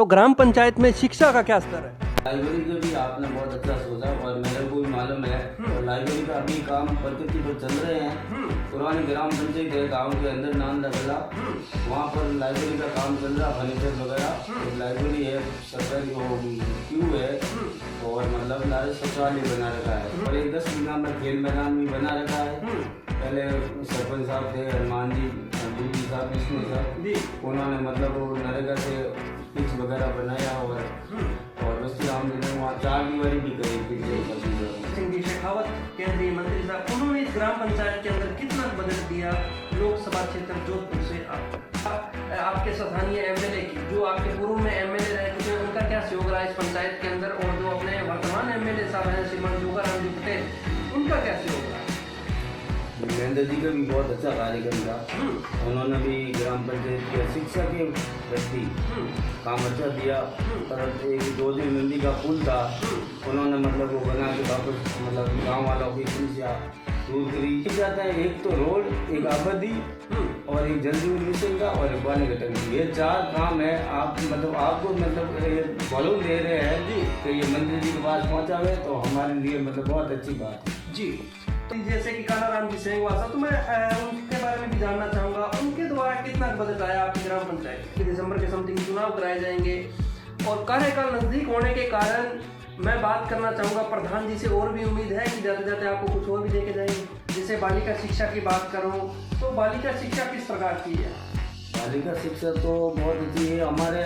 तो ग्राम पंचायत में शिक्षा का क्या स्तर है? लाइब्रेरी का भी आपने बहुत अच्छा सोचा और मेरे को भी मालूम है। और लाइब्रेरी का अभी काम प्रगति पर चल रहे हैं। पुरानी ग्राम पंचायत है गांव के अंदर नांदा कला, वहाँ पर लाइब्रेरी का काम चल रहा, फर्नीचर वगैरह। एक लाइब्रेरी है, सरकारी वो क्यू है और मतलब लारे शौचालय बना रखा है और एक 10 बीघा में खेल मैदान भी बना रखा है। पहले सरपंच साहब थे हनुमान जी, डीडी साहब, विष्णु साहब, उन्होंने मतलब वो नरेगा से पिच वगैरह बनाया और वैसे राम जी ने वहाँ 4 दीवारी भी करी सिंह जी शेखावत केंद्रीय मंत्री साहब, उन्होंने इस ग्राम पंचायत के अंदर कितना बजट दिया लोकसभा क्षेत्र जोधपुर से आपके स्थानीय एमएलए की, जो आपके पूर्व में एमएलए रह चुके हैं, उनका क्या सहयोग रहा इस पंचायत के अंदर, और जो अपने वर्तमान एमएलए साहब हैं श्रीमान जोगाराम जी पटेल, उनका क्या सहयोग रहा? महेंद्र जी का भी बहुत अच्छा कार्यक्रम था। उन्होंने भी ग्राम पंचायत की शिक्षा के प्रति काम अच्छा दिया। पर एक 2 दिन नदी का पुल था, उन्होंने मतलब वो बना के वापस मतलब गांव वालों की समस्या दूर करी जाता है। एक तो रोड, एक आबादी और एक जल जीवन मिशन का और एक पानी का टंकी, ये 4 काम है। आप मतलब आपको मतलब मालूम दे रहे हैं जी कि ये मंत्री जी के पास पहुँचा हुए तो हमारे लिए मतलब बहुत अच्छी बात है जी। जैसे कि कानाराम जी सेंगवासा, तो मैं उनके बारे में भी जानना चाहूँगा, उनके द्वारा कितना बजट आया आपकी ग्राम पंचायत के? दिसंबर के समथिंग चुनाव कराए जाएंगे और कार्यकाल नज़दीक होने के कारण मैं बात करना चाहूँगा प्रधान जी से, और भी उम्मीद है कि जाते जाते आपको कुछ और भी देके जाएंगे। जैसे बालिका शिक्षा की बात करूँ तो बालिका शिक्षा किस प्रकार की है? बालिका शिक्षा तो बहुत अच्छी है। हमारे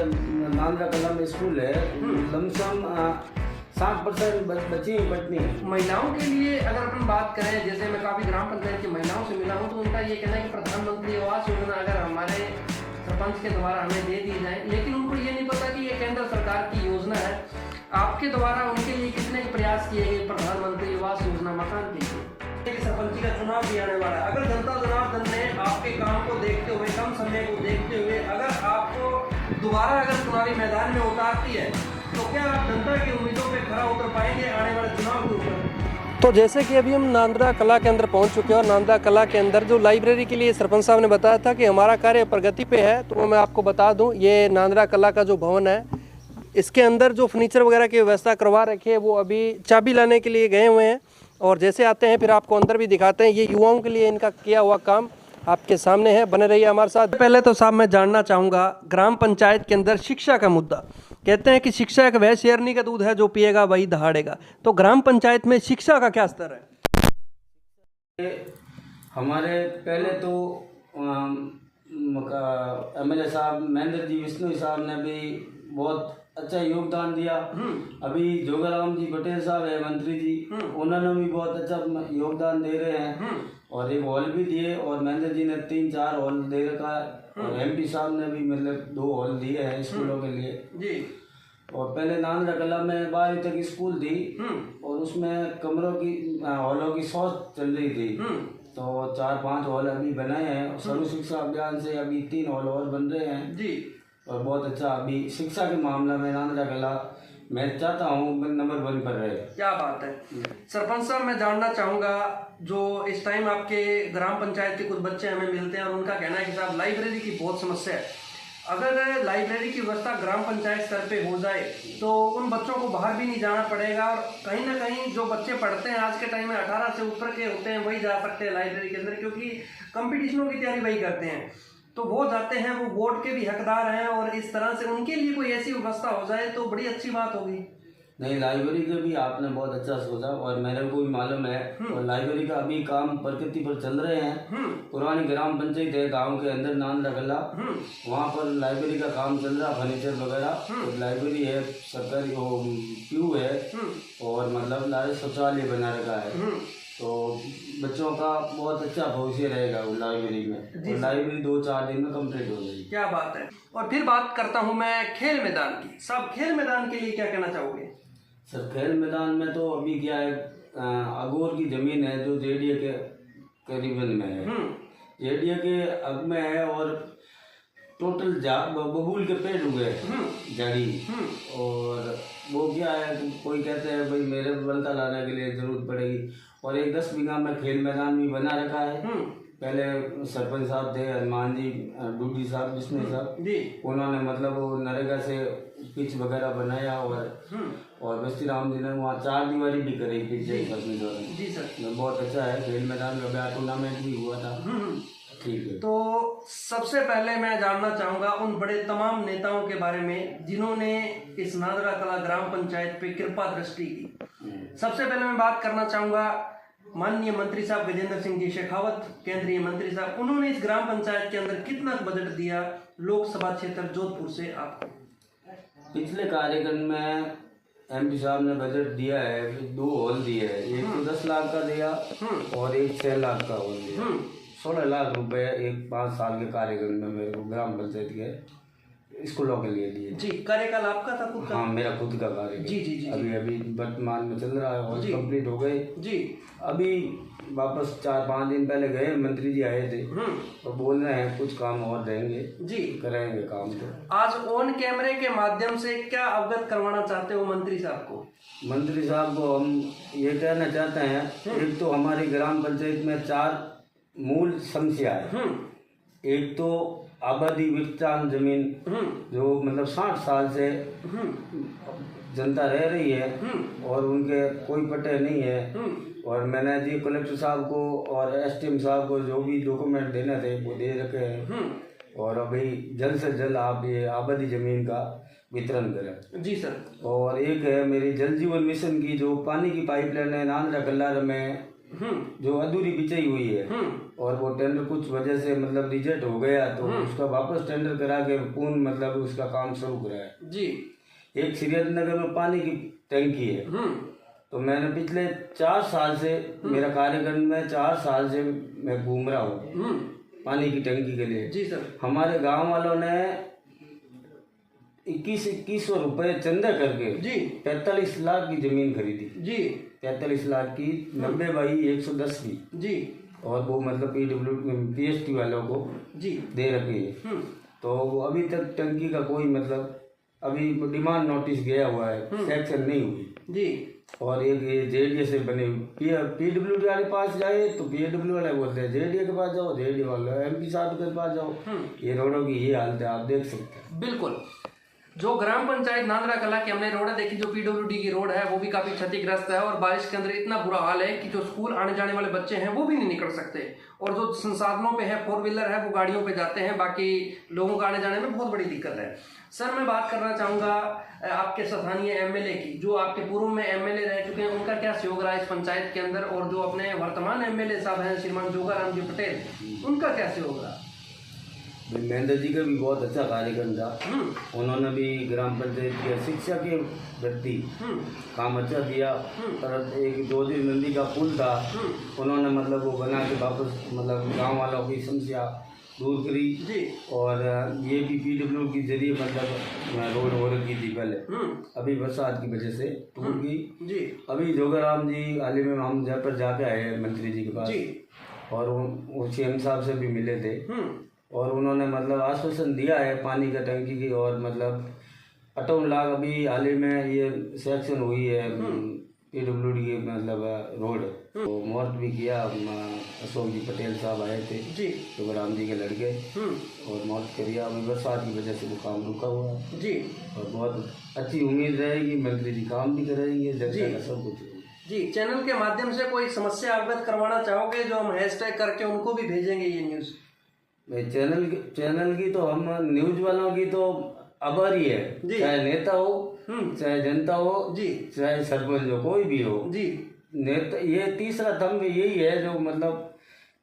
नांदा कला में स्कूल है, लमसम 60% बच्ची पढ़ती हैं। महिलाओं के लिए अगर अपन बात करें, जैसे मैं काफ़ी ग्राम पंचायत की महिलाओं से मिला हूँ तो उनका ये कहना है कि प्रधानमंत्री आवास योजना अगर हमारे सरपंच के द्वारा हमें दे दी जाए, लेकिन उनको ये नहीं पता कि ये केंद्र सरकार की योजना है। आपके द्वारा उनके लिए कितने प्रयास किए गए प्रधानमंत्री आवास योजना मकान के लिए? सरपंची का चुनाव भी आने वाला है, अगर जनता जनार्दन ने आपके काम को देखते हुए, कम समय को देखते हुए अगर आपको दोबारा अगर चुनावी मैदान में उतारती है तो क्या आप जनता की उम्मीदों पे खरा उतर पाएंगे आने वाले चुनाव के ऊपर? तो जैसे कि अभी हम नांदरा कला के अंदर पहुंच चुके हैं और नांदरा कला के अंदर जो लाइब्रेरी के लिए सरपंच साहब ने बताया था कि हमारा कार्य प्रगति पे है, तो मैं आपको बता दूं ये नांदरा कला का जो भवन है, इसके अंदर जो फर्नीचर वगैरह की व्यवस्था करवा रखी है वो अभी चाबी लाने के लिए गए हुए हैं और जैसे आते हैं फिर आपको अंदर भी दिखाते हैं। ये युवाओं के लिए इनका किया हुआ काम आपके सामने है, बने रहिए हमारे साथ। पहले तो साहब मैं जानना चाहूँगा, ग्राम पंचायत के अंदर शिक्षा का मुद्दा, कहते हैं कि शिक्षा एक वह शेरनी का दूध है जो पिएगा वही दहाड़ेगा, तो ग्राम पंचायत में शिक्षा का क्या स्तर है? हमारे पहले तो एमएलए साहब महेंद्र जी, विष्णु साहब ने भी बहुत अच्छा योगदान दिया। अभी जोगाराम जी पटेल साहब है मंत्री जी, उन्होंने भी बहुत अच्छा योगदान दे रहे हैं और एक हॉल भी दिए और महेंद्र जी ने 3-4 हॉल दे रखा है और एमपी साहब ने भी मतलब 2 हॉल दिए हैं स्कूलों के लिए जी। और पहले नांदरा कला में 12वीं तक स्कूल थी और उसमें कमरों की हॉलों की शौच चल रही थी, तो 4-5 हॉल अभी बनाए हैं और सर्व शिक्षा अभियान से अभी 3 हॉल और बन रहे हैं जी। और बहुत अच्छा अभी शिक्षा के मामला में नांदरा कला मैं चाहता हूँ नंबर 1 पर रहे। क्या बात है। सरपंच साहब मैं जानना चाहूँगा, जो इस टाइम आपके ग्राम पंचायत के कुछ बच्चे हमें मिलते हैं और उनका कहना है कि साहब लाइब्रेरी की बहुत समस्या है, अगर लाइब्रेरी की व्यवस्था ग्राम पंचायत स्तर पे हो जाए तो उन बच्चों को बाहर भी नहीं जाना पड़ेगा और कहीं ना कहीं जो बच्चे पढ़ते हैं आज के टाइम में 18 से ऊपर के होते हैं वही जा सकते हैं लाइब्रेरी के अंदर, क्योंकि कंपटीशनों की तैयारी वही करते हैं, तो वो जाते हैं, वो वोट के भी हकदार हैं और इस तरह से उनके लिए कोई ऐसी व्यवस्था हो जाए तो बड़ी अच्छी बात होगी। नहीं, लाइब्रेरी का भी आपने बहुत अच्छा सोचा और मेरे को भी मालूम है और लाइब्रेरी का अभी काम प्रगति पर चल रहे हैं। पुरानी ग्राम पंचायत है गांव के अंदर नांदरा कला, वहाँ पर लाइब्रेरी का काम चल रहा, फर्नीचर वगैरह। लाइब्रेरी है, सरकारी वो क्यू है और मतलब लारे शौचालय बना रखा है, तो बच्चों का बहुत अच्छा भविष्य रहेगा लाइब्रेरी में और लाइब्रेरी 2-4 दिन में कंप्लीट हो जाएगी। क्या बात है। और फिर बात करता हूँ मैं खेल मैदान की। सब खेल मैदान के लिए क्या कहना चाहोगे? सर खेल मैदान में तो अभी क्या है, अगोर की जमीन है जो जेडीए के करीबन में है, जेडीए के हक में है और टोटल बबूल के पेड़ उगे जड़ी, और वो क्या है कोई कहते हैं भाई मेरे बलता लाने के लिए जरूरत पड़ेगी और एक 10 बीघा में खेल मैदान भी बना रखा है। पहले सरपंच साहब थे हनुमान जी, डीडी साहब, विष्णु साहब, उन्होंने मतलब वो नरेगा से पिच वगैरह बनाया और बस्ती राम जी ने वहाँ 4 दीवारी भी कराई पिच जी सर। बहुत अच्छा है। खेल मैदान का टूर्नामेंट भी हुआ था। ठीक है। तो सबसे पहले मैं जानना चाहूँगा उन बड़े तमाम नेताओं के बारे में जिन्होंने इस नादरा कला ग्राम पंचायत पे कृपा दृष्टि की। सबसे पहले मैं बात करना चाहूँगा माननीय मंत्री साहब गजेंद्र सिंह जी शेखावत, केंद्रीय मंत्री साहब, उन्होंने इस ग्राम पंचायत के अंदर कितना बजट दिया लोकसभा क्षेत्र जोधपुर से आपको? पिछले कार्यक्रम में MP साहब ने बजट दिया है, 2 हॉल दिए है, एक तो 10 लाख का दिया और एक 6 लाख का हॉल दिया। 16 लाख रुपए एक 5 साल के कार्यक्रम में मेरे को ग्राम पंचायत के स्कूलों के लिए दिए। जी, कार्यकाल आपका था खुद का? हाँ, मेरा खुद का कार्यक्रम। जी। अभी वर्तमान में चल रहा है और कंप्लीट हो गए जी। अभी वापस 4-5 दिन पहले गए, मंत्री जी आए थे और बोल रहे हैं कुछ काम और रहेंगे जी, करेंगे काम। तो आज ऑन कैमरे के माध्यम से क्या अवगत करवाना चाहते हो मंत्री साहब को? मंत्री साहब को हम ये कहना चाहते हैं, एक तो हमारी ग्राम पंचायत में 4 मूल समस्या है। एक तो आबादी विस्तार जमीन जो मतलब 60 साल से जनता रह रही है और उनके कोई पट्टे नहीं है। और मैंने जी कलेक्टर साहब को और SDM साहब को जो भी डॉक्यूमेंट देने थे वो दे रखे हैं और अभी जल्द से जल्द आप ये आबादी जमीन का वितरण करें। जी सर। और एक है मेरी जल जीवन मिशन की जो पानी की पाइपलाइन है नांदरा कल्लार में जो अधूरी बिछाई हुई है और वो टेंडर कुछ वजह से मतलब रिजेक्ट हो गया तो उसका वापस टेंडर करा के पूर्ण मतलब उसका काम शुरू कराया जी। एक श्रीनगर में पानी की टंकी है तो मैंने पिछले 4 साल से मेरा कार्यक्रम में 4 साल से मैं घूम रहा हूँ पानी की टंकी के लिए। जी सर। हमारे गांव वालों ने 2100 रुपए चंदा करके जी 45 लाख की जमीन खरीदी जी। 45 लाख की 90 बाई 110 की जी और वो मतलब PST वालों को जी दे रखी है। तो अभी तक टंकी का कोई मतलब अभी डिमांड नोटिस गया हुआ है, सेक्शन नहीं हुई जी। और एक ये JDA से बने PWD वाले पास जाए तो PWD वाले बोलते हैं JDA के पास जाओ, JDA वाले MP साहब के पास जाओ। ये रोडों की ये हालत है, आप देख सकते हैं। बिल्कुल। जो ग्राम पंचायत नांदरा कला की हमने रोड देखी, जो PWD की रोड है वो भी काफी क्षतिग्रस्त है और बारिश के अंदर इतना बुरा हाल है कि जो स्कूल आने जाने वाले बच्चे हैं वो भी नहीं निकल सकते और जो संसाधनों पे है 4 व्हीलर है वो गाड़ियों पे जाते हैं, बाकी लोगों का आने जाने में बहुत बड़ी दिक्कत है। सर मैं बात करना चाहूँगा आपके स्थानीय MLA की, जो आपके पूर्व में MLA रह चुके हैं, उनका क्या सहयोग रहा है इस पंचायत के अंदर और जो अपने वर्तमान MLA साहब हैं श्रीमान जोगाराम जी पटेल, उनका क्या सहयोग रहा? महेंद्र जी का भी बहुत अच्छा कार्यक्रम था। उन्होंने भी ग्राम पंचायत की शिक्षा के प्रति काम अच्छा दिया। पर एक 2 दिन नदी का पुल था, उन्होंने मतलब वो बना के वापस मतलब गांव वालों की समस्या दूर करी जी। और ये भी PWD के जरिए मतलब रोड हो रखी थी पहले, अभी बरसात की वजह से टूट गई जी। अभी जोगाराम जी हाल ही में हम जयपुर जाके आए मंत्री जी के पास जी। और वो CM साहब से भी मिले थे और उन्होंने मतलब आश्वासन दिया है पानी का टंकी की और मतलब 58 लाख अभी हाल ही में ये सेक्शन हुई है PWD की मतलब रोड तो मुहूर्त भी किया। अशोक जी पटेल साहब आए थे जी, जोगाराम जी के लड़के और मुहूर्त किया। अभी बरसात की वजह से वो काम रुका हुआ है जी और बहुत अच्छी उम्मीद रहेगी, मंत्री जी काम भी करेंगे जनता का सब कुछ जी। चैनल के माध्यम से कोई समस्या अवगत करवाना चाहोगे जो हम हैशटैग करके उनको भी भेजेंगे ये न्यूज़? चैनल की तो हम न्यूज वालों की तो आभारी है, चाहे नेता हो चाहे जनता हो जी, चाहे सरपंच हो कोई भी हो जी। नेता ये तीसरा स्तंभ यही है जो मतलब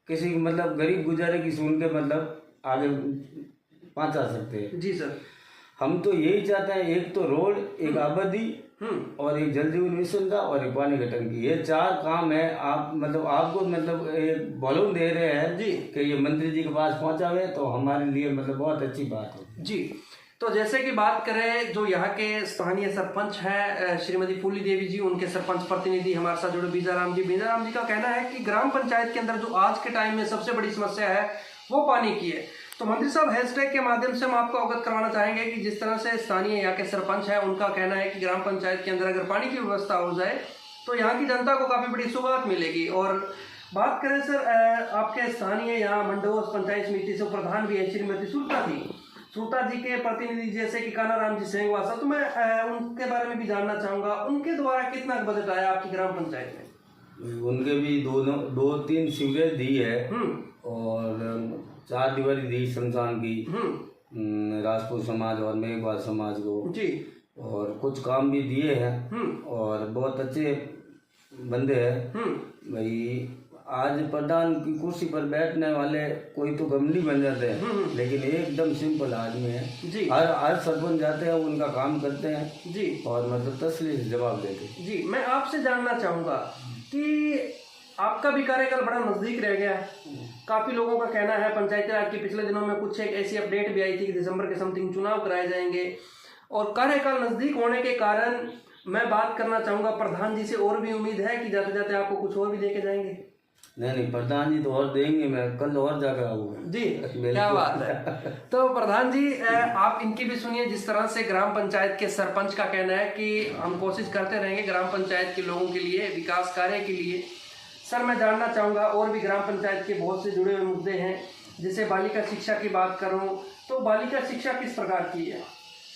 किसी मतलब गरीब गुजारे की सुन के मतलब आगे पहुंचा सकते हैं जी सर। हम तो यही चाहते हैं, एक तो रोड, एक आबादी और एक जल जीवन मिशन का और एक पानी का टंकी, ये 4 काम है। आप मतलब आपको मतलब एक बलून दे रहे हैं जी कि ये मंत्री जी के पास पहुंचा हुए तो हमारे लिए मतलब बहुत अच्छी बात है जी। तो जैसे कि बात करें जो यहाँ के स्थानीय सरपंच है श्रीमती फूली देवी जी, उनके सरपंच प्रतिनिधि हमारे साथ जुड़े बीजाराम जी का कहना है कि ग्राम पंचायत के अंदर जो आज के टाइम में सबसे बड़ी समस्या है वो पानी की है। तो मंत्री साहब हैशटैग के माध्यम से हम आपको अवगत करवाना चाहेंगे कि जिस तरह से स्थानीय यहाँ के सरपंच है उनका कहना है कि ग्राम पंचायत के अंदर अगर पानी की व्यवस्था हो जाए तो यहाँ की जनता को काफ़ी बड़ी सुगात मिलेगी। और बात करें सर आपके स्थानीय यहाँ मंडोस पंचायत समिति से प्रधान भी है श्रीमती सुल्ता जी, सूता जी के प्रतिनिधि जैसे कि कानाराम जी सेंगवासा, तो मैं उनके बारे में भी जानना चाहूंगा, उनके द्वारा कितना बजट आया आपकी ग्राम पंचायत में? उनके भी दो तीन सीवरेज दी है और 4 दीवारी दी शमशान की राजपूत समाज और मेघवाल समाज को जी, और कुछ काम भी दिए हैं और बहुत अच्छे बंदे हैं भाई। आज प्रधान की कुर्सी पर बैठने वाले कोई तो गमली बन जाते हैं, लेकिन एकदम सिंपल आदमी है जी। हर सरपंच जाते हैं उनका काम करते हैं जी, और मतलब तसल्ली से जवाब देते हैं जी। मैं आपसे जानना चाहूँगा कि आपका भी कार्यकाल बड़ा नजदीक रह गया है, काफी लोगों का कहना है, पंचायती राज के पिछले दिनों में कुछ एक ऐसी अपडेट भी आई थी कि दिसंबर के समथिंग चुनाव कराए जाएंगे, और कार्यकाल नजदीक होने के कारण मैं बात करना चाहूंगा प्रधान जी से, और भी उम्मीद है कि जाते जाते आपको कुछ और भी देके जाएंगे? नहीं, प्रधान जी तो और देंगे, मैं कल और जाकर आऊंगा जी। क्या बात है। तो प्रधान जी आप इनकी भी सुनिए, जिस तरह से ग्राम पंचायत के सरपंच का कहना है कि हम कोशिश करते रहेंगे ग्राम पंचायत के लोगों के लिए, विकास कार्य के लिए। सर मैं जानना चाहूँगा, और भी ग्राम पंचायत के बहुत से जुड़े हुए मुद्दे हैं, जैसे बालिका शिक्षा की बात करूँ तो बालिका शिक्षा किस प्रकार की है?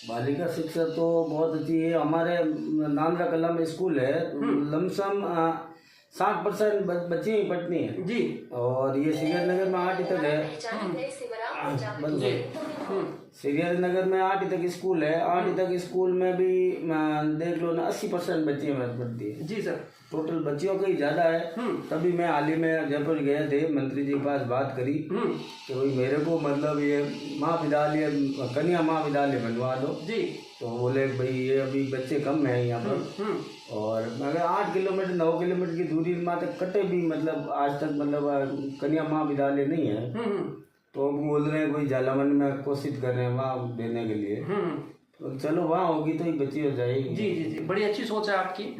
बालिका शिक्षा तो बहुत अच्छी है। हमारे नांदरा कला में स्कूल है, लमसम 60% बच्चे ही पढ़ती हैं जी, और ये श्रीगंज नगर में 8 तक है। श्रीगंज नगर में 8 तक स्कूल है, 8 तक स्कूल में भी देख लो ना 80% बच्चे पढ़ती है जी सर। टोटल बच्चियों का ही ज्यादा है। तभी मैं हाल ही में जयपुर गए थे, मंत्री जी के पास बात करी कि भाई मेरे को मतलब ये महाविद्यालय, कन्या महाविद्यालय बनवा दो जी। तो बोले भाई ये अभी बच्चे कम हैं यहाँ पर, और अगर 8 किलोमीटर 9 किलोमीटर की दूरी में तक कटे भी मतलब आज तक मतलब कन्या महाविद्यालय नहीं है, तो अब बोल रहे हैं कोई झालावन में कोशिश कर रहे हैं वहाँ देने के लिए। तो चलो वहाँ होगी तो ही बच्ची हो जाएगी। जी जी जी, बड़ी अच्छी सोच है आपकी।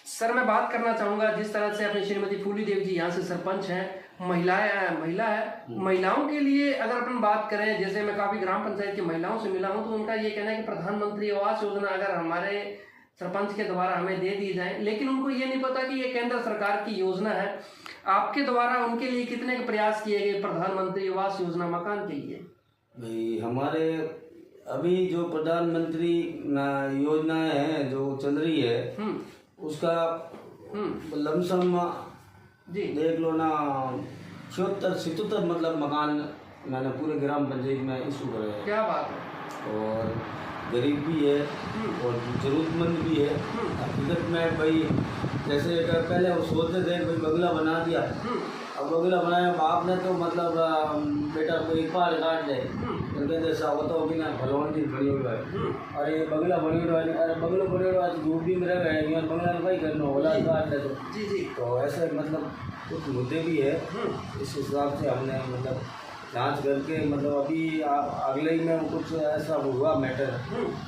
सर मैं बात करना चाहूँगा, जिस तरह से अपनी श्रीमती फूली देवी जी यहाँ से सरपंच हैं, महिला है, महिलाओं के लिए अगर अपन बात करें, जैसे मैं काफ़ी ग्राम पंचायत की महिलाओं से मिला हूँ, तो उनका ये कहना है कि प्रधानमंत्री आवास योजना अगर हमारे सरपंच के द्वारा हमें दे दी जाए, लेकिन उनको ये नहीं पता कि ये केंद्र सरकार की योजना है। आपके द्वारा उनके लिए कितने प्रयास किए गए प्रधानमंत्री आवास योजना मकान के लिए? भाई हमारे अभी जो प्रधानमंत्री योजनाएं हैं जो चल रही है उसका लमसम जी देख लो ना 76-77 मतलब मकान मैंने पूरे ग्राम पंचायत में इशू कराया है। क्या बात है। और गरीब भी है और जरूरतमंद भी है। हकीकत में भाई जैसे पहले वो सोचते थे भाई बंगला बना दिया, अब बंगला बनाया बाप ने तो मतलब बेटा कोई पार काट जाए तो कहते ऐसा होता हो कि ना भलवान जी बनी हुई है, अरे बंगला बनी हुआ है, अरे बंगला बनी हुआ है धूप भी में रह गए यार, बंगला भाई करना होला काट दे तो जी जी। तो ऐसे मतलब कुछ मुद्दे भी है, इस हिसाब से हमने मतलब जांच करके मतलब अभी अगले ही में कुछ ऐसा हुआ मैटर,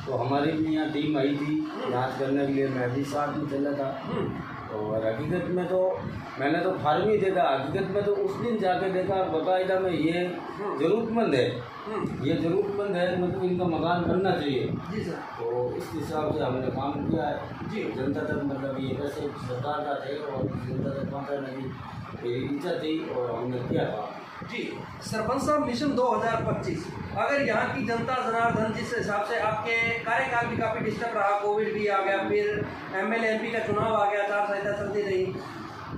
तो हमारी भी यहाँ टीम आई थी जांच करने के लिए, मैं भी साथ में चला था। और हकीकत में तो मैंने तो फार्म ही देखा, हकीकत में तो उस दिन जाके देखा बाकायदा में ये ज़रूरतमंद है, ये ज़रूरतमंद है, मतलब इनका मकान बनना चाहिए जी सर। तो इस हिसाब से हमने काम किया है जी। जनता तक मतलब ये वैसे सरकार का थे और जनता तक पहुँचाने की इच्छा थी और हमने किया था जी। सरपंच साहब मिशन 2025, अगर यहाँ की जनता जनार्दन जिस हिसाब से आपके कार्यकाल भी काफ़ी डिस्टर्ब रहा, कोविड भी आ गया, फिर एमएलए एमपी का चुनाव आ गया, आचार संहिता चलती रही,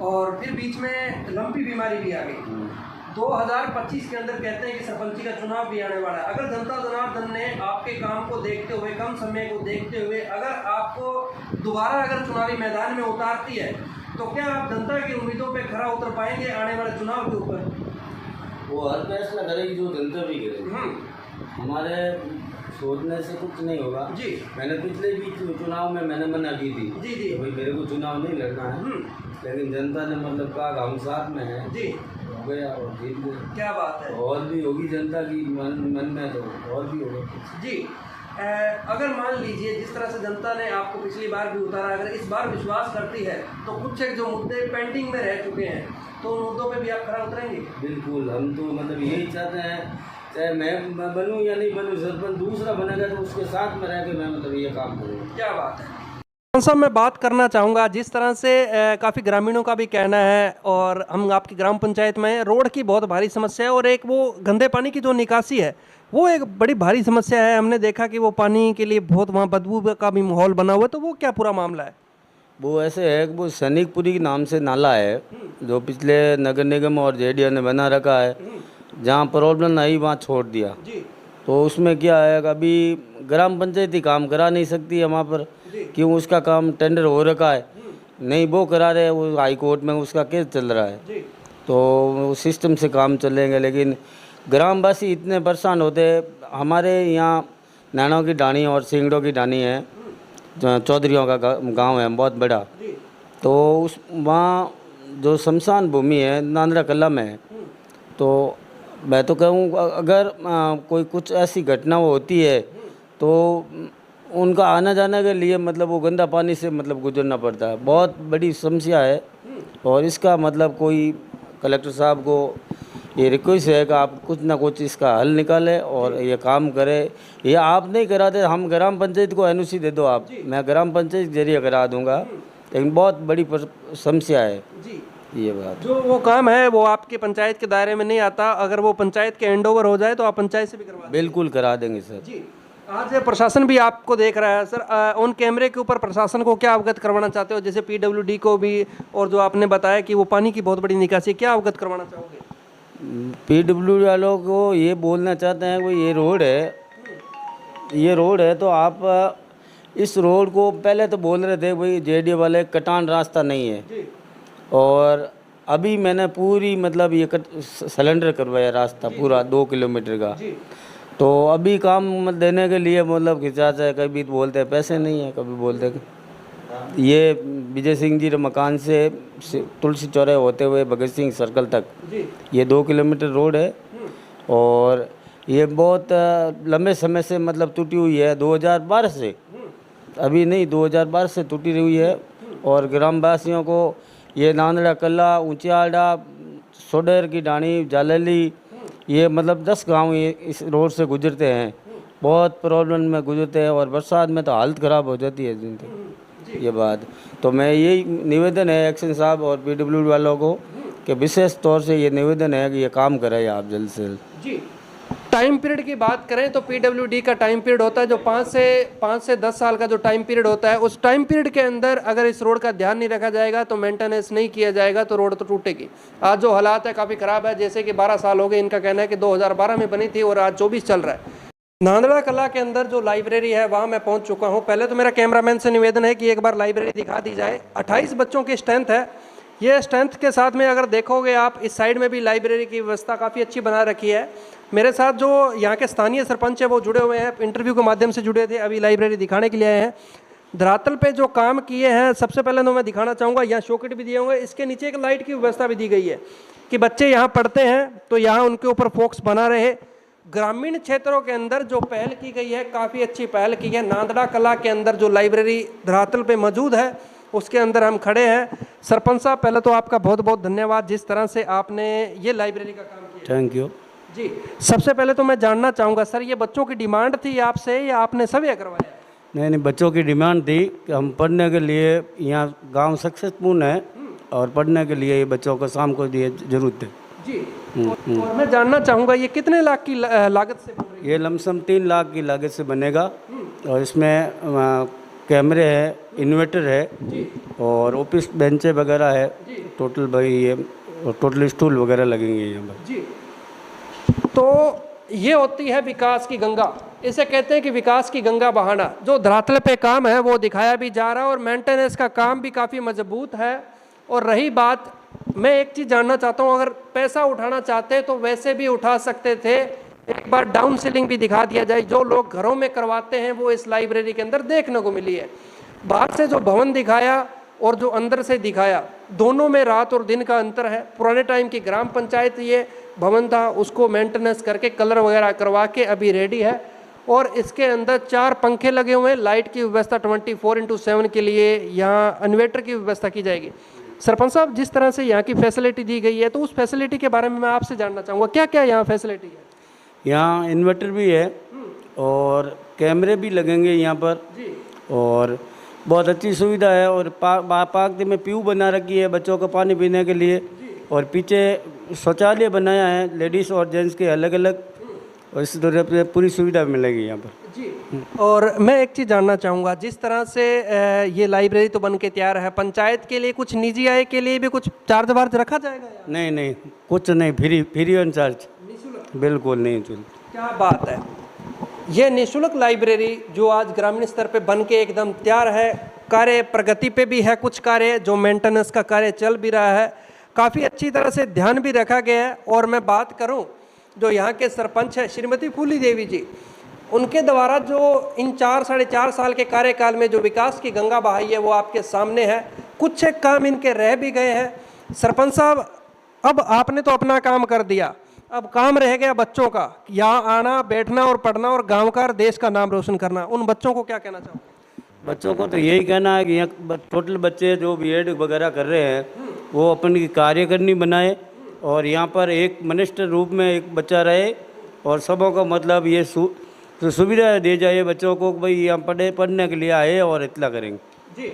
और फिर बीच में लंपी बीमारी भी आ गई। 2025 के अंदर कहते हैं कि सरपंची का चुनाव भी आने वाला है। अगर जनता जनार्दन ने आपके काम को देखते हुए, कम समय को देखते हुए, अगर आपको दोबारा अगर चुनावी मैदान में उतारती है, तो क्या आप जनता की उम्मीदों पर खरा उतर पाएंगे आने वाले चुनाव के ऊपर? वो हर फैसला करेगी जो जनता भी करेगी, हमारे सोचने से कुछ नहीं होगा जी। मैंने पिछले भी चुनाव में मैंने मना की थी जी जी, भाई मेरे को चुनाव नहीं लड़ना है, लेकिन जनता ने मतलब कहा हम साथ में हैं जी, हो गया और जीत गए। क्या बात है। और भी होगी जनता की मन में तो और भी होगा जी। अगर मान लीजिए जिस तरह से जनता ने आपको पिछली बार भी उतारा, अगर इस बार विश्वास करती है, तो कुछ एक जो मुद्दे पेंडिंग में रह चुके हैं, तो उन मुद्दों पे भी आप खरा उतरेंगे? बिल्कुल, हम तो मतलब यही चाहते हैं, चाहे मैं बनूं या नहीं बनूं, सरपंच दूसरा बनेगा तो उसके साथ में रह के मैं मतलब ये काम करूँगा। क्या बात है। साहब मैं बात करना चाहूँगा जिस तरह से काफ़ी ग्रामीणों का भी कहना है और हम आपकी ग्राम पंचायत में हैं, रोड की बहुत भारी समस्या है और एक वो गंदे पानी की जो निकासी है वो एक बड़ी भारी समस्या है। हमने देखा कि वो पानी के लिए बहुत वहाँ बदबू का भी माहौल बना हुआ है, तो वो क्या पूरा मामला है? वो ऐसे है कि वो सैनिकपुरी के नाम से नाला है जो पिछले नगर निगम और जेडीए ने बना रखा है। जहाँ प्रॉब्लम आई वहाँ छोड़ दिया। तो उसमें क्या है कि अभी ग्राम पंचायत ही काम करा नहीं सकती है वहाँ पर, क्यों उसका काम टेंडर हो रखा है, नहीं वो करा रहे, वो हाई कोर्ट में उसका केस चल रहा है। तो सिस्टम से काम चलेंगे, लेकिन ग्रामवासी इतने परेशान होते। हमारे यहाँ नैनों की ढाणी और सिंगड़ों की ढाणी है, चौधरीयों का गांव है बहुत बड़ा। तो उस वहाँ जो शमशान भूमि है नांदड़ा कला में है। तो मैं तो कहूँ अगर कोई कुछ ऐसी घटना होती है तो उनका आना जाने के लिए मतलब वो गंदा पानी से मतलब गुजरना पड़ता है, बहुत बड़ी समस्या है। और इसका मतलब कोई कलेक्टर साहब को ये रिक्वेस्ट है कि आप कुछ ना कुछ इसका हल निकालें और ये काम करें। ये आप नहीं कराते, हम ग्राम पंचायत को एनओसी दे दो आप, मैं ग्राम पंचायत के जरिए करा दूंगा, लेकिन बहुत बड़ी समस्या है ये बात। जो वो काम है वो आपके पंचायत के दायरे में नहीं आता, अगर वो पंचायत के हैंडओवर हो जाए तो आप पंचायत से भी करवा देंगे? बिल्कुल करा देंगे सर जी। आज प्रशासन भी आपको देख रहा है सर, ऑन कैमरे के ऊपर प्रशासन को क्या अवगत करवाना चाहते हो, जैसे पीडब्ल्यूडी को भी, और जो आपने बताया कि वो पानी की बहुत बड़ी निकासी, क्या अवगत करवाना चाहोगे? पीडब्ल्यूडी वालों को ये बोलना चाहते हैं कि ये रोड है तो आप इस रोड को पहले तो बोल रहे थे भाई जेडीए वाले कटान रास्ता नहीं है, और अभी मैंने पूरी मतलब ये सिलेंडर करवाया रास्ता पूरा 2 किलोमीटर का। तो अभी काम देने के लिए मतलब खिंचाता है, कभी बोलते हैं पैसे नहीं है, कभी बोलते हैं ये विजय सिंह जी मकान से तुलसी चौराहे होते हुए भगत सिंह सर्कल तक ये 2 किलोमीटर रोड है। और ये बहुत लंबे समय से मतलब टूटी हुई है, 2012 से, अभी नहीं 2012 से टूटी हुई है। और ग्रामवासियों को ये नांदड़ा कला, ऊंचियाड़ा, सोडेर की ढाणी, जालली, ये मतलब 10 गांव ये इस रोड से गुजरते हैं, बहुत प्रॉब्लम में गुजरते हैं और बरसात में तो हालत ख़राब हो जाती है जिनकी ये बात। तो मैं यही निवेदन है एक्शन साहब और पीडब्ल्यूडी वालों को कि विशेष तौर से ये निवेदन है कि ये काम करें आप जल्द से जल्द। जी। टाइम पीरियड की बात करें तो पीडब्ल्यूडी का टाइम पीरियड होता है जो 5 से 10 साल का जो टाइम पीरियड होता है, उस टाइम पीरियड के अंदर अगर इस रोड का ध्यान नहीं रखा जाएगा तो मेंटेनेंस नहीं किया जाएगा तो रोड तो टूटेगी। आज जो हालात है काफ़ी ख़राब है, जैसे कि 12 साल हो गए, इनका कहना है कि 2012 में बनी थी और आज 24 चल रहा है। नांदड़ा कला के अंदर जो लाइब्रेरी है वहाँ मैं पहुँच चुका हूँ। पहले तो मेरा कैमरामैन से निवेदन है कि एक बार लाइब्रेरी दिखा दी जाए। 28 बच्चों की स्ट्रेंथ है। ये स्ट्रेंथ के साथ में अगर देखोगे आप इस साइड में भी लाइब्रेरी की व्यवस्था काफ़ी अच्छी बना रखी है। मेरे साथ जो यहाँ के स्थानीय सरपंच है वो जुड़े हुए हैं, इंटरव्यू के माध्यम से जुड़े थे, अभी लाइब्रेरी दिखाने के लिए आए हैं। धरातल पे जो काम किए हैं सबसे पहले तो मैं दिखाना चाहूँगा, यहाँ शॉकेट भी दिए हुए हैं, इसके नीचे एक लाइट की व्यवस्था भी दी गई है कि बच्चे यहाँ पढ़ते हैं तो यहाँ उनके ऊपर फोकस बना रहे। ग्रामीण क्षेत्रों के अंदर जो पहल की गई है काफ़ी अच्छी पहल की है। नांदड़ा कला के अंदर जो लाइब्रेरी धरातल पे मौजूद है उसके अंदर हम खड़े हैं। सरपंच साहब पहले तो आपका बहुत बहुत धन्यवाद जिस तरह से आपने ये लाइब्रेरी का काम किया। थैंक यू जी। सबसे पहले तो मैं जानना चाहूँगा सर, ये बच्चों की डिमांड थी आपसे या आपने सभी करवाया? नहीं, बच्चों की डिमांड थी कि हम पढ़ने के लिए, यहाँ गांव सक्सेसफुल है और पढ़ने के लिए ये बच्चों को शाम को दिए जरूरत है जी। और मैं जानना चाहूँगा ये कितने लाख की लागत से बन रही है? ये लमसम 3 लाख की लागत से बनेगा और इसमें कैमरे है, इन्वर्टर है और ऑफिस बेंचें वगैरह है। टोटल भाई ये टोटल स्टूल वगैरह लगेंगे यहाँ पर जी। तो ये होती है विकास की गंगा, इसे कहते हैं कि विकास की गंगा बहाना। जो धरातल पे काम है वो दिखाया भी जा रहा है और मेंटेनेंस का काम भी काफ़ी मजबूत है। और रही बात, मैं एक चीज़ जानना चाहता हूँ, अगर पैसा उठाना चाहते तो वैसे भी उठा सकते थे। एक बार डाउन सीलिंग भी दिखा दिया जाए, जो लोग घरों में करवाते हैं वो इस लाइब्रेरी के अंदर देखने को मिली है। बाहर से जो भवन दिखाया और जो अंदर से दिखाया, दोनों में रात और दिन का अंतर है। पुराने टाइम की ग्राम पंचायत ये भवन था, उसको मेंटेनेंस करके कलर वगैरह करवा के अभी रेडी है। और इसके अंदर 4 पंखे लगे हुए हैं, लाइट की व्यवस्था 24/7 के लिए, यहाँ इन्वर्टर की व्यवस्था की जाएगी। सरपंच साहब, जिस तरह से यहाँ की फैसिलिटी दी गई है तो उस फैसिलिटी के बारे में मैं आपसे जानना चाहूँगा, क्या क्या यहाँ फैसिलिटी है? यहाँ इन्वर्टर भी है और कैमरे भी लगेंगे यहाँ पर, और बहुत अच्छी सुविधा है। और पार्क में पीऊ बना रखी है बच्चों को पानी पीने के लिए, और पीछे शौचालय बनाया है लेडीज़ और जेंट्स के अलग अलग, और इस तरह से पूरी सुविधा मिलेगी यहाँ पर जी। और मैं एक चीज़ जानना चाहूँगा, जिस तरह से ये लाइब्रेरी तो बन के तैयार है, पंचायत के लिए कुछ निजी आय के लिए भी कुछ चार्ज वार्ज रखा जाएगा यहाँ? नहीं नहीं, कुछ नहीं, फ्री ऑन चार्ज, बिल्कुल नहीं। क्या बात है। ये निःशुल्क लाइब्रेरी जो आज ग्रामीण स्तर पे बन के एकदम तैयार है, कार्य प्रगति पे भी है, कुछ कार्य जो मेंटेनेंस का कार्य चल भी रहा है, काफ़ी अच्छी तरह से ध्यान भी रखा गया है। और मैं बात करूं जो यहाँ के सरपंच है श्रीमती फूली देवी जी, उनके द्वारा जो इन 4-4.5 साल के कार्यकाल में जो विकास की गंगा बहाई है वो आपके सामने है। कुछ एक काम इनके रह भी गए हैं। सरपंच साहब, अब आपने तो अपना काम कर दिया, अब काम रह गया बच्चों का, यहाँ आना बैठना और पढ़ना और गांव का और देश का नाम रोशन करना। उन बच्चों को क्या कहना चाहोगे? बच्चों को तो यही कहना है कि यहाँ टोटल बच्चे जो बीएड वगैरह कर रहे हैं वो अपनी कार्यकारिणी बनाए, और यहाँ पर एक मनिष्ठ रूप में एक बच्चा रहे, और सबों को मतलब ये सुविधा दी जाए बच्चों को कि भाई यहाँ पढ़ने के लिए आए और इतना करेंगे जी।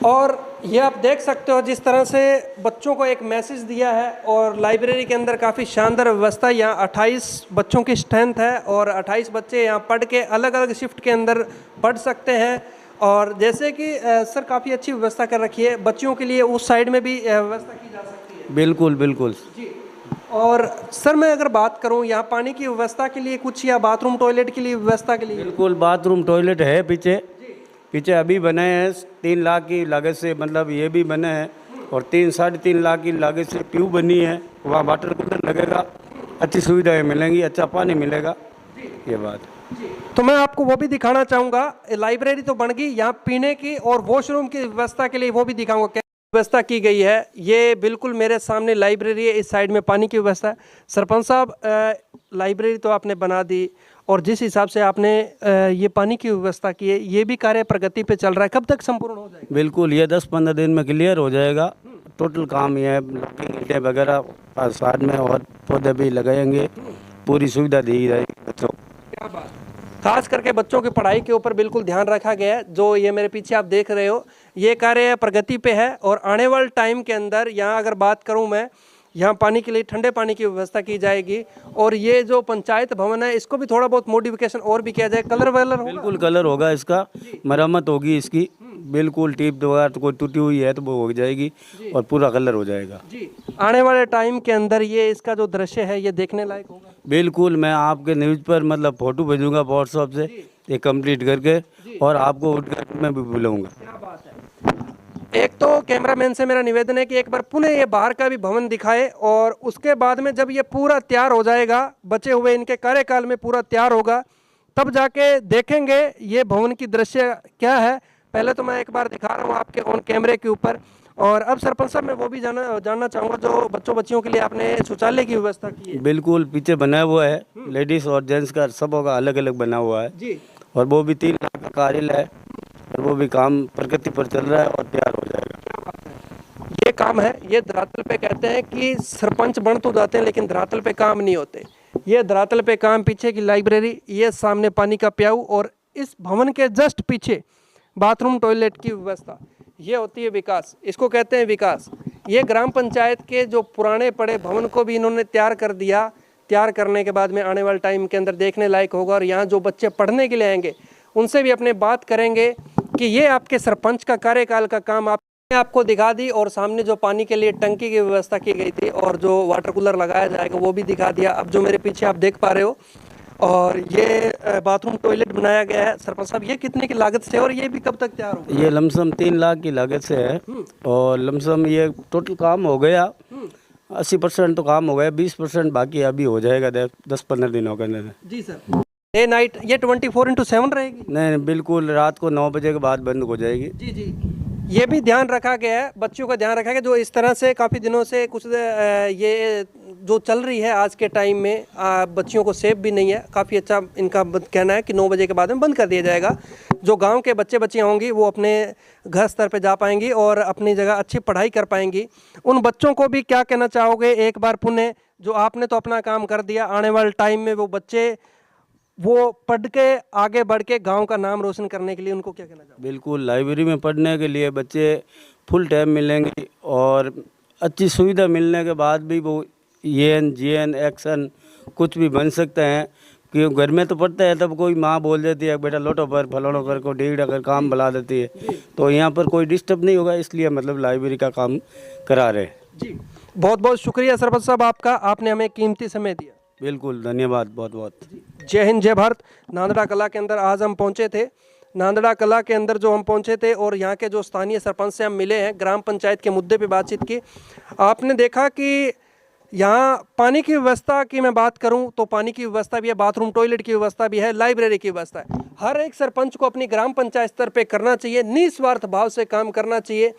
और ये आप देख सकते हो जिस तरह से बच्चों को एक मैसेज दिया है, और लाइब्रेरी के अंदर काफ़ी शानदार व्यवस्था। यहाँ 28 बच्चों की स्ट्रेंथ है, और 28 बच्चे यहाँ पढ़ के अलग अलग शिफ्ट के अंदर पढ़ सकते हैं। और जैसे कि सर काफ़ी अच्छी व्यवस्था कर रखी है बच्चों के लिए, उस साइड में भी व्यवस्था की जा सकती है। बिल्कुल बिल्कुल जी। और सर मैं अगर बात करूं यहाँ पानी की व्यवस्था के लिए कुछ, या बाथरूम टॉयलेट के लिए व्यवस्था के लिए? बिल्कुल, बाथरूम टॉयलेट है पीछे अभी बने हैं 3 लाख की लागत से, मतलब ये भी बने हैं, और 3-3.5 लाख की लागत से पीऊ बनी है, वहाँ वाटर कूलर लगेगा, अच्छी सुविधाएं मिलेंगी, अच्छा पानी मिलेगा, ये बात। तो मैं आपको वो भी दिखाना चाहूँगा। लाइब्रेरी तो बन गई, यहाँ पीने की और वॉशरूम की व्यवस्था के लिए वो भी दिखाऊंगा क्या व्यवस्था की गई है। ये बिल्कुल मेरे सामने लाइब्रेरी है, इस साइड में पानी की व्यवस्था है। सरपंच साहब, लाइब्रेरी तो आपने बना दी, और जिस हिसाब से आपने ये पानी की व्यवस्था की है, ये भी कार्य प्रगति पे चल रहा है, कब तक संपूर्ण हो जाएगा? बिल्कुल, ये 10-15 दिन में क्लियर हो जाएगा। टोटल काम ये है, ईंटें वगैरह साथ में, और पौधे भी लगाएंगे, पूरी सुविधा दी जाएगी बच्चों को। क्या बात। खास करके बच्चों की पढ़ाई के ऊपर बिल्कुल ध्यान रखा गया है। जो ये मेरे पीछे आप देख रहे हो, ये कार्य प्रगति पे है, और आने वाले टाइम के अंदर यहाँ अगर बात करूँ मैं, यहाँ पानी के लिए ठंडे पानी की व्यवस्था की जाएगी, और ये जो पंचायत भवन है इसको भी थोड़ा बहुत मॉडिफिकेशन और भी किया जाए, कलर वलर होगा? बिल्कुल कलर होगा, इसका मरम्मत होगी इसकी, बिल्कुल टीप वगैरह तो कोई टूटी हुई है तो वो हो जाएगी, और पूरा कलर हो जाएगा जी। आने वाले टाइम के अंदर ये इसका जो दृश्य है ये देखने लायक होगा। बिल्कुल, मैं आपके न्यूज़ पर मतलब फ़ोटो भेजूंगा व्हाट्सएप से ये कंप्लीट करके, और आपको उद्घाटन में भी बुलाऊंगा। क्या बात है। एक तो कैमरामैन से मेरा निवेदन है कि एक बार पुनः ये बाहर का भी भवन दिखाए, और उसके बाद में जब ये पूरा तैयार हो जाएगा, बचे हुए इनके कार्यकाल में पूरा तैयार होगा, तब जाके देखेंगे ये भवन की दृश्य क्या है। पहले तो मैं एक बार दिखा रहा हूँ आपके ऑन कैमरे के ऊपर। और अब सरपंच साहब मैं वो भी जानना चाहूँगा, जो बच्चों के लिए आपने शौचालय की व्यवस्था की है। बिल्कुल, पीछे बना हुआ है, लेडीज़ और जेंट्स का सबों का अलग अलग बना हुआ है जी। और वो भी 3 लाख का कार्यालय है, और वो भी काम प्रगति पर चल रहा है और तैयार हो जाएगा। ये काम है, ये धरातल पे कहते हैं कि सरपंच बन तो जाते हैं लेकिन धरातल पे काम नहीं होते। ये धरातल पे काम, पीछे की लाइब्रेरी, ये सामने पानी का प्याऊ, और इस भवन के जस्ट पीछे बाथरूम टॉयलेट की व्यवस्था, ये होती है विकास। इसको कहते हैं विकास। ये ग्राम पंचायत के जो पुराने पड़े भवन को भी इन्होंने तैयार कर दिया। तैयार करने के बाद में आने वाले टाइम के अंदर देखने लायक होगा, और यहाँ जो बच्चे पढ़ने के लिए आएंगे उनसे भी अपने बात करेंगे कि ये आपके सरपंच का कार्यकाल का काम आपको दिखा दी, और सामने जो पानी के लिए टंकी की व्यवस्था की गई थी और जो वाटर कूलर लगाया जाएगा वो भी दिखा दिया। अब जो मेरे पीछे आप देख पा रहे हो, और ये बाथरूम टॉयलेट बनाया गया है। सरपंच साहब, ये कितने की लागत से, और ये भी कब तक तैयार होगा? ये लमसम 3 लाख की लागत से है, और लमसम ये टोटल काम हो गया 80% तो काम हो गया, 20% बाकी अभी हो जाएगा 10-15 दिनों के अंदर। जी सर। डे नाइट ये 24/7 रहेगी? नहीं, बिल्कुल रात को 9 बजे के बाद बंद हो जाएगी। जी जी। ये भी ध्यान रखा गया है, बच्चों का ध्यान रखा गया, जो इस तरह से काफ़ी दिनों से कुछ ये जो चल रही है आज के टाइम में, बच्चियों को सेफ भी नहीं है। काफ़ी अच्छा इनका कहना है कि 9 बजे के बाद में बंद कर दिया जाएगा। जो गांव के बच्चियां होंगी वो अपने घर स्तर पे जा पाएंगी और अपनी जगह अच्छी पढ़ाई कर पाएंगी। उन बच्चों को भी क्या कहना चाहोगे एक बार पुनः, जो आपने तो अपना काम कर दिया, आने वाले टाइम में वो बच्चे वो पढ़ के आगे बढ़ के गांव का नाम रोशन करने के लिए उनको क्या कहना चाहोगे? बिल्कुल, लाइब्रेरी में पढ़ने के लिए बच्चे फुल टाइम मिलेंगे और अच्छी सुविधा मिलने के बाद भी वो EN GN एक्शन कुछ भी बन सकते हैं। क्योंकि घर में तो पढ़ते हैं तब कोई माँ बोल देती है बेटा लोटो पर फलानो कर को डेढ़ कर काम बुला देती है, तो यहाँ पर कोई डिस्टर्ब नहीं होगा, इसलिए मतलब लाइब्रेरी का काम करा रहे हैं। जी, बहुत बहुत शुक्रिया सरपंच साहब आपका, आपने हमें कीमती समय दिया। बिल्कुल, धन्यवाद बहुत बहुत। जय हिंद जय भारत। नांदड़ा कला के अंदर आज हम पहुंचे थे। नांदड़ा कला के अंदर जो हम पहुंचे थे और यहाँ के जो स्थानीय सरपंच से हम मिले हैं, ग्राम पंचायत के मुद्दे पे बातचीत की। आपने देखा कि यहाँ पानी की व्यवस्था की मैं बात करूं तो पानी की व्यवस्था भी है, बाथरूम टॉयलेट की व्यवस्था भी है, लाइब्रेरी की व्यवस्था है। हर एक सरपंच को अपनी ग्राम पंचायत स्तर पे करना चाहिए, निस्वार्थ भाव से काम करना चाहिए।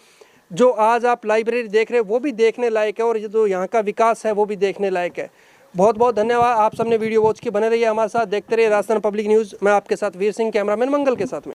जो आज आप लाइब्रेरी देख रहे हैं वो भी देखने लायक है और ये जो यहाँ का विकास है वो भी देखने लायक है। बहुत बहुत धन्यवाद। आप सबने वीडियो वॉच की, बने रहिए हमारे साथ, देखते रहिए राजस्थान पब्लिक न्यूज़। मैं आपके साथ वीर सिंह, कैमरामैन मंगल के साथ में।